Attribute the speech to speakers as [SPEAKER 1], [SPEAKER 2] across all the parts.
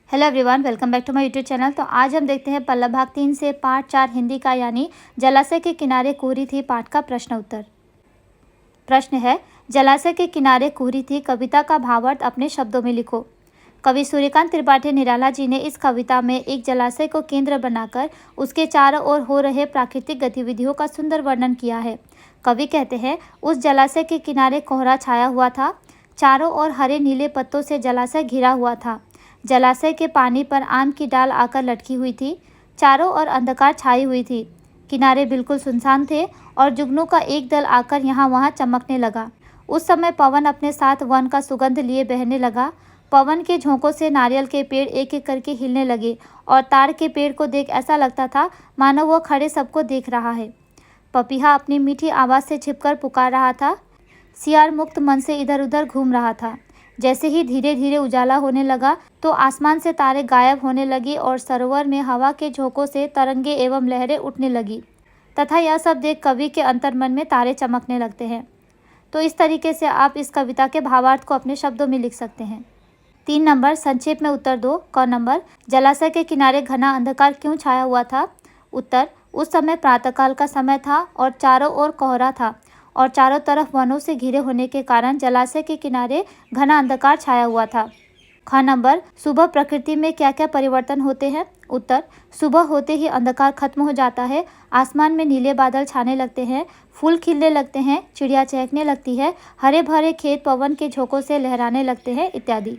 [SPEAKER 1] Hello everyone, welcome back to my YouTube channel. तो आज हम देखते हैं पल्लव भाग 3 से पाठ 4 हिंदी का, यानी जलाशय के किनारे कुहरी थी पाठ का प्रश्न उत्तर। प्रश्न है, जलाशय के किनारे कुहरी थी कविता का भावार्थ अपने शब्दों में लिखो। कवि सूर्यकांत त्रिपाठी निराला जी ने इस कविता में एक जलाशय को केंद्र बनाकर उसके चारों ओर हो रहे प्राकृतिक गतिविधियों का सुंदर वर्णन किया है। कवि कहते हैं, उस जलाशय के किनारे कोहरा छाया हुआ था। चारों ओर हरे नीले पत्तों से जलाशय घिरा हुआ था। जलाशय के पानी पर आम की डाल आकर लटकी हुई थी। चारों ओर अंधकार छाई हुई थी। किनारे बिल्कुल सुनसान थे और जुगनू का एक दल आकर यहाँ वहाँ चमकने लगा। उस समय पवन अपने साथ वन का सुगंध लिए बहने लगा। पवन के झोंकों से नारियल के पेड़ एक एक करके हिलने लगे और ताड़ के पेड़ को देख ऐसा लगता था मानो वह खड़े सबको देख रहा है। पपीहा अपनी मीठी आवाज़ से छिपकर पुकार रहा था। सियार मुक्त मन से इधर उधर घूम रहा था। जैसे ही धीरे धीरे उजाला होने लगा तो आसमान से तारे गायब होने लगी और सरोवर में हवा के झोंकों से तरंगे एवं लहरें उठने लगी तथा यह सब देख कवि के अंतर्मन में तारे चमकने लगते हैं। तो इस तरीके से आप इस कविता के भावार्थ को अपने शब्दों में लिख सकते हैं। 3 नंबर, संक्षेप में उत्तर दो। क नंबर, जलाशय के किनारे घना अंधकार क्यों छाया हुआ था? उत्तर, उस समय प्रातःकाल का समय था और चारों ओर कोहरा था और चारों तरफ वनों से घिरे होने के कारण जलाशय के किनारे घना अंधकार छाया हुआ था। ख नंबर, सुबह प्रकृति में क्या क्या परिवर्तन होते हैं? उत्तर, सुबह होते ही अंधकार खत्म हो जाता है। आसमान में नीले बादल छाने लगते हैं, फूल खिलने लगते हैं, चिड़िया चहकने लगती है, हरे भरे खेत पवन के झोंकों से लहराने लगते हैं इत्यादि।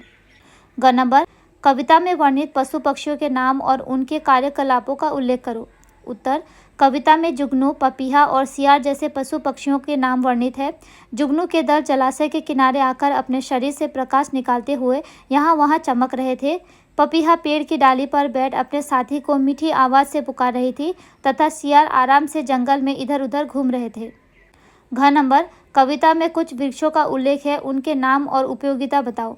[SPEAKER 1] ग नंबर, कविता में वर्णित पशु पक्षियों के नाम और उनके कार्यकलापों का उल्लेख करो। उत्तर, कविता में जुगनू, पपीहा और सियार जैसे पशु पक्षियों के नाम वर्णित है। जुगनू के दल जलाशय के किनारे आकर अपने शरीर से प्रकाश निकालते हुए यहाँ वहाँ चमक रहे थे। पपीहा पेड़ की डाली पर बैठ अपने साथी को मीठी आवाज़ से पुकार रही थी तथा सियार आराम से जंगल में इधर उधर घूम रहे थे। घ नंबर, कविता में कुछ वृक्षों का उल्लेख है, उनके नाम और उपयोगिता बताओ।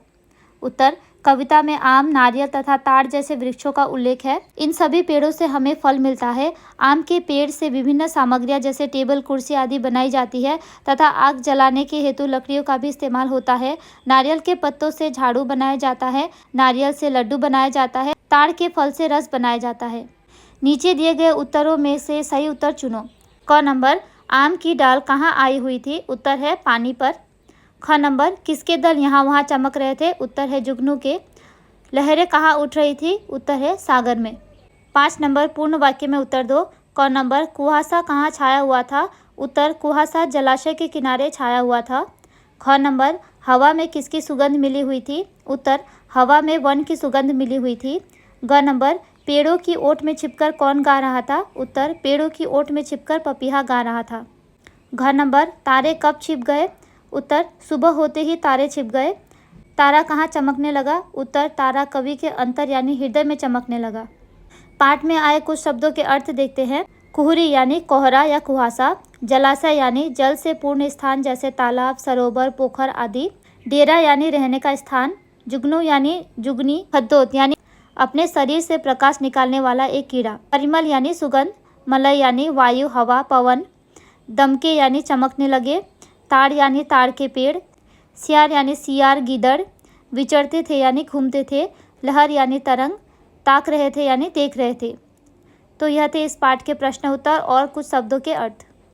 [SPEAKER 1] उत्तर, कविता में आम, नारियल तथा ताड़ जैसे वृक्षों का उल्लेख है। इन सभी पेड़ों से हमें फल मिलता है। आम के पेड़ से विभिन्न सामग्रियां जैसे टेबल, कुर्सी आदि बनाई जाती है तथा आग जलाने के हेतु लकड़ियों का भी इस्तेमाल होता है। नारियल के पत्तों से झाड़ू बनाया जाता है। नारियल से लड्डू बनाया जाता है। ताड़ के फल से रस बनाया जाता है। नीचे दिए गए उत्तरों में से सही उत्तर चुनो। क नंबर, आम की डाल कहाँ आई हुई थी? उत्तर है पानी पर। ख नंबर, किसके दल यहाँ वहाँ चमक रहे थे? उत्तर है जुगनू के। लहरें कहाँ उठ रही थी? उत्तर है सागर में। 5 नंबर, पूर्ण वाक्य में उत्तर दो। क नंबर, कुहासा कहाँ छाया हुआ था? उत्तर, कुहासा जलाशय के किनारे छाया हुआ था। ख नंबर, हवा में किसकी सुगंध मिली हुई थी? उत्तर, हवा में वन की सुगंध मिली हुई थी। ग नंबर, पेड़ों की ओट में छिपकर कौन गा रहा था? उत्तर, पेड़ों की ओट में छिपकर पपीहा गा रहा था। घ नंबर, तारे कब छिप गए? उत्तर, सुबह होते ही तारे छिप गए। तारा कहाँ चमकने लगा? उत्तर, तारा कवि के अंतर यानी हृदय में चमकने लगा। पाठ में आए कुछ शब्दों के अर्थ देखते हैं। कुहरी यानी कोहरा या कुहासा। जलाशय यानी जल से पूर्ण स्थान जैसे तालाब, सरोवर, पोखर आदि। डेरा यानी रहने का स्थान। जुगनू यानी जुगनी, खद्दोत यानी अपने शरीर से प्रकाश निकालने वाला एक कीड़ा। परिमल यानी सुगंध। मलय यानी वायु, हवा, पवन। दमके यानी चमकने लगे। ताड़ यानी ताड़ के पेड़। सियार यानी सियार, गीदड़। विचरते थे यानी घूमते थे। लहर यानी तरंग। ताक रहे थे यानी देख रहे थे। तो यह थे इस पाठ के प्रश्न उत्तर और कुछ शब्दों के अर्थ।